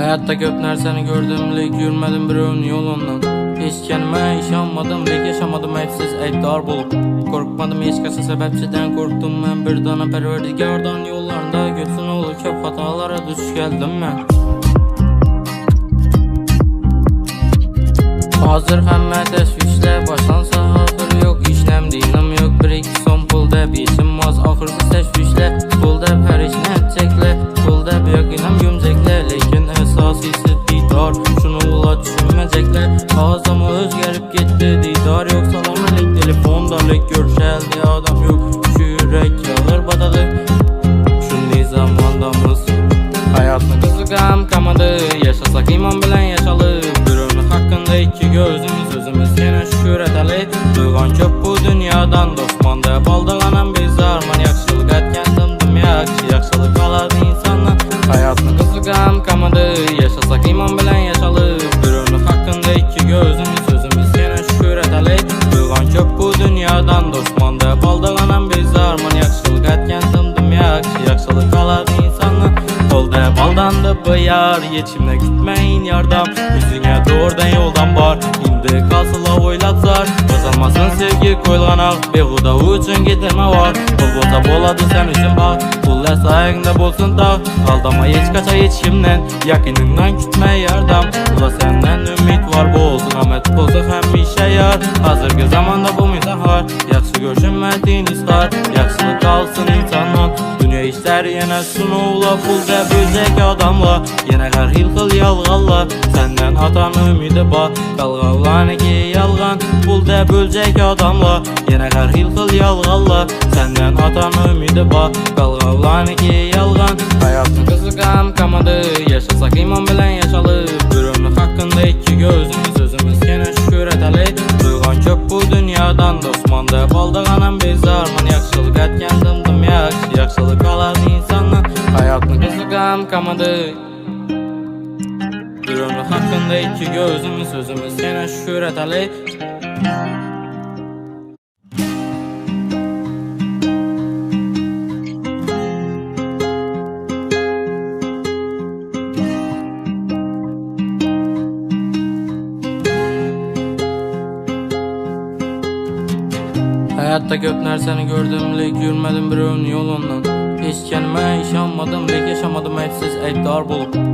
Hayatta köp nerseni gördüm, lek yürümedim birinin yolundan. Hiç kendime inanmadım, lek yaşamadım hepsiz ayıptar bulup. Korkmadım hiç kasa sebepsizden korktum ben bir dana perverdigardan yollarında götsün olu köp hatalara düş geldim ben. Hazır hemme teşvişle başlansa hazır yok işlem dinim yok bir iki son pul deb işim az ahırsız teşvişle pul deb her işini edecekle pul deb yakinam gömcekle lekin esasisi didar şunu ula düşünmeyecekle ağzımı özgerip gitti didar yok salam lek telefonda lek görüşeldi adam yok şu yürek yağır batadı şunday zamandamız hayatını kızıgam kamadı yaşasak iman bilen yaşalı hakkında iki gözümüz özümüz yine şükür eteli duygan köp bu dünyadan dostman deb aldığanam biz arman yakşılık etken dımdım yakşılık kaladı insandan hayatını kızıgam kamadı yaşasak iman bilen yaşalı bir hakkında iki gözümüz özümüz yine şükür eteli duygan köp bu dünyadan dostman deb aldığanam biz arman yakşılık etken dımdım yakşılık kaladı insandan Kol deb aldandı bu yar yetişimde gitmeyin yardım yüzüne doğrudan yoldan bar indi kalsıla oylatsar bozulmasın sevgi koylanak behuda üçün getirme var kol bolsa boladı sen üçün bak pul sayında bolsun da aldama hiç kaça yetişimden yakınından kütme yardım ula senden ümit var bolsun amet bozuk hem işe yar hazırki zamanda bu mizahar yakşı görüşünmediğin ister yakşılık kalsın insanlar dünya işler yine sunu ula pul deb özek adamla yine her hil yalğalla senden atan ümidi bak kalğallan ki yalğan pul deb özek adamla yine her hil yalğalla senden atan ümidi bak kalğallan ki yalğan hayatını kızıgam kamadı yaşasak iman bilen yaşalı bir hakkında iki gözümüz özümüz yine şükür eteli duygan köp bu dünyadan dostman deb aldığanam biz arman yakşılık etken dımdım yakşılık kaladı insanlar hayatını kızıgam kamadı bir hakkında iki gözümüz özümüz yine şükür eteli Hayatta köp nerseni gördüm, lek yürümedim birinin yolundan. Hiç kendime inanmadım, lek yaşamadım hepsiz ayıptar bulup.